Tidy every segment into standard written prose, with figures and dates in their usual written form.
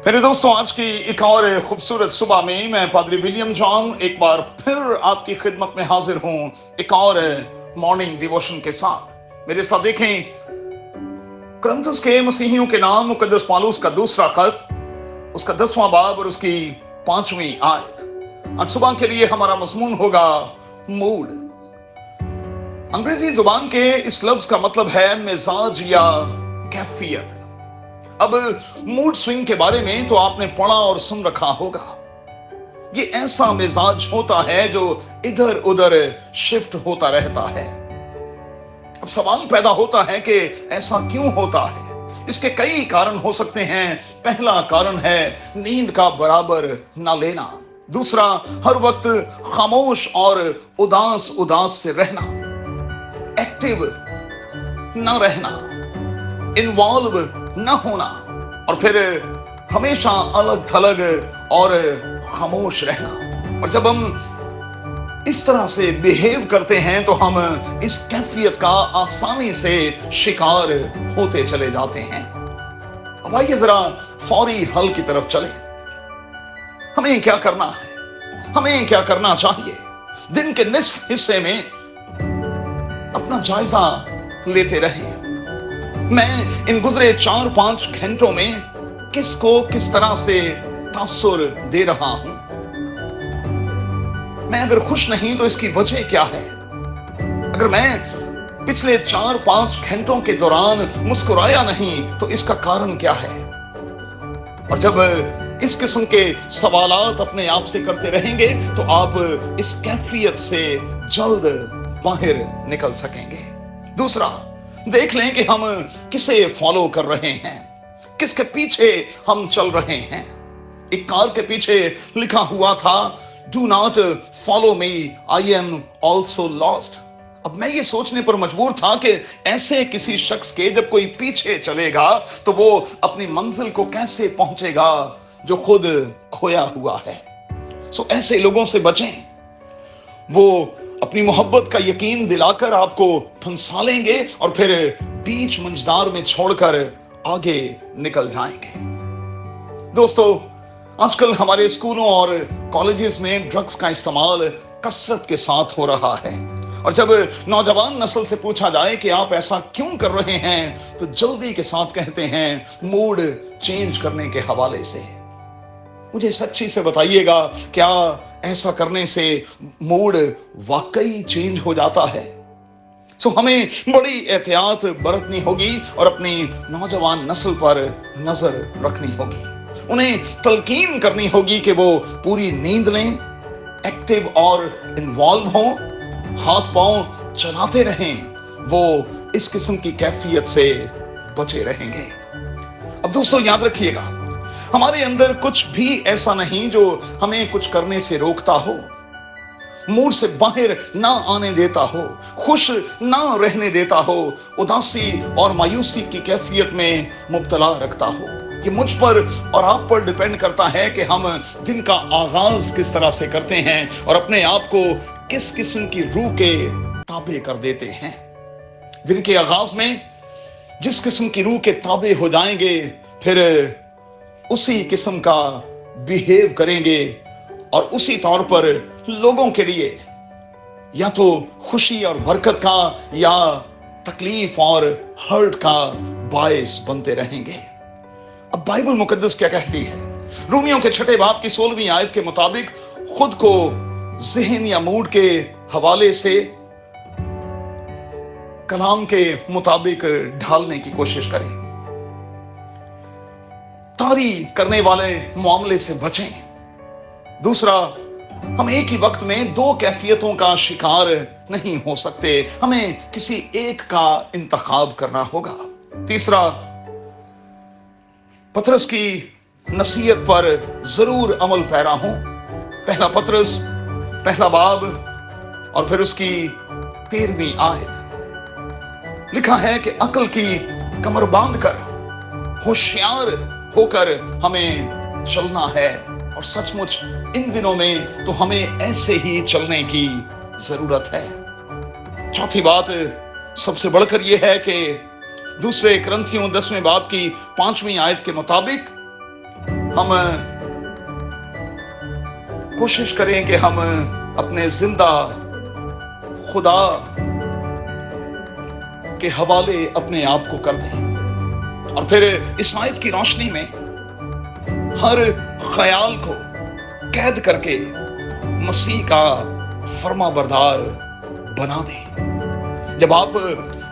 मेरे दोस्तों, आज की एक और खूबसूरत सुबह में मैं पादरी विलियम जॉन एक बार फिर आपकी खिदमत में हाजिर हूं, एक और मॉर्निंग डिवोशन के साथ। मेरे साथ देखें कुरिन्थुस के मसीहियों के नाम मुकद्दस पौलुस का दूसरा खत, उसका 10वां बाब और उसकी 5वीं आयत। आज सुबह के लिए हमारा मजमून होगा मूड। अंग्रेजी जुबान के इस लफ्ज का मतलब है मिजाज या कैफियत। अब मूड स्विंग के बारे में तो आपने पढ़ा और सुन रखा होगा। ये ऐसा मिजाज होता है जो इधर उधर शिफ्ट होता रहता है। अब सवाल पैदा होता है कि ऐसा क्यों होता है। इसके कई कारण हो सकते हैं। पहला कारण है नींद का बराबर ना लेना। दूसरा, हर वक्त खामोश और उदास उदास से रहना, एक्टिव ना रहना, इन्वॉल्व न होना, और फिर हमेशा अलग थलग और खामोश रहना। और जब हम इस तरह से बिहेव करते हैं तो हम इस कैफियत का आसानी से शिकार होते चले जाते हैं। अब आइए जरा फौरी हल की तरफ चलें। हमें क्या करना है, हमें क्या करना चाहिए। दिन के निस्फ हिस्से में अपना जायजा लेते रहें। मैं इन गुजरे 4-5 घंटों में किसको किस तरह से तासुर दे रहा हूं। मैं अगर खुश नहीं तो इसकी वजह क्या है। अगर मैं पिछले 4-5 घंटों के दौरान मुस्कुराया नहीं तो इसका कारण क्या है। और जब इस किस्म के सवालात अपने आप से करते रहेंगे तो आप इस कैफियत से जल्द बाहर निकल सकेंगे। दूसरा, देख लें कि हम किसे फॉलो कर रहे हैं, किसके पीछे हम चल रहे हैं। एक कार के पीछे लिखा हुआ था, do not follow me, I am also lost. अब मैं ये सोचने पर मजबूर था कि ऐसे किसी शख्स के जब कोई पीछे चलेगा तो वो अपनी मंजिल को कैसे पहुंचेगा जो खुद खोया हुआ है। सो ऐसे लोगों से बचें। वो अपनी मोहब्बत का यकीन दिलाकर आपको फंसा लेंगे और फिर बीच मंझदार में छोड़कर आगे निकल जाएंगे। दोस्तों, आजकल हमारे स्कूलों और कॉलेजेस में ड्रग्स का इस्तेमाल कसरत के साथ हो रहा है। और जब नौजवान नस्ल से पूछा जाए कि आप ऐसा क्यों कर रहे हैं तो जल्दी के साथ कहते हैं मूड चेंज करने के हवाले से। मुझे सच्ची से बताइएगा, क्या ऐसा करने से मूड वाकई चेंज हो जाता है। सो हमें बड़ी एहतियात बरतनी होगी और अपनी नौजवान नस्ल पर नजर रखनी होगी। उन्हें तलकीन करनी होगी कि वो पूरी नींद लें, एक्टिव और इन्वॉल्व हों, हाथ पांव चलाते रहें। वो इस किस्म की कैफियत से बचे रहेंगे। अब दोस्तों, याद रखिएगा, हमारे अंदर कुछ भी ऐसा नहीं जो हमें कुछ करने से रोकता हो, मूड से बाहर ना आने देता हो, खुश ना रहने देता हो, उदासी और मायूसी की कैफियत में मुब्तला रखता हो। ये मुझ पर और आप पर डिपेंड करता है कि हम दिन का आगाज किस तरह से करते हैं और अपने आप को किस किस्म की रूह के ताबे कर देते हैं। दिन के आगाज में जिस किस्म की रूह के ताबे हो जाएंगे, फिर उसी किस्म का बिहेव करेंगे और उसी तौर पर लोगों के लिए या तो खुशी और बरकत का या तकलीफ और हर्ट का बायस बनते रहेंगे। अब बाइबल मुकद्दस क्या कहती है? रोमियों के 6 बाब की 16वीं आयत के मुताबिक खुद को ज़हन या मूड के हवाले से कलाम के मुताबिक ढालने की कोशिश करें। तारी करने वाले मामले से बचें। दूसरा, हम एक ही वक्त में 2 कैफियतों का शिकार नहीं हो सकते। हमें किसी एक का इंतखाब करना होगा। तीसरा, पतरस की नसीहत पर जरूर अमल पैरा हो। पहला पतरस 1 बाब और फिर उसकी 13वीं आयत लिखा है कि अक्ल की कमर बांधकर होशियार होकर हमें चलना है। और सचमुच इन दिनों में तो हमें ऐसे ही चलने की जरूरत है। चौथी बात सबसे बढ़कर यह है कि दूसरे कुरिन्थियों 10वें बाब की 5वीं आयत के मुताबिक ہم کوشش کریں کہ ہم اپنے زندہ خدا کے حوالے اپنے آپ کو کر دیں، اور پھر اس آیت کی روشنی میں ہر خیال کو قید کر کے مسیح کا فرما بردار بنا دیں۔ جب آپ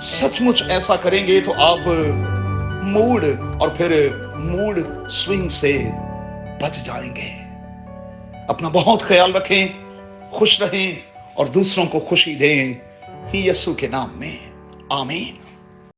سچ مچ ایسا کریں گے تو آپ موڈ اور پھر موڈ سوئنگ سے بچ جائیں گے۔ اپنا بہت خیال رکھیں، خوش رہیں اور دوسروں کو خوشی دیں، یسوع کے نام میں آمین۔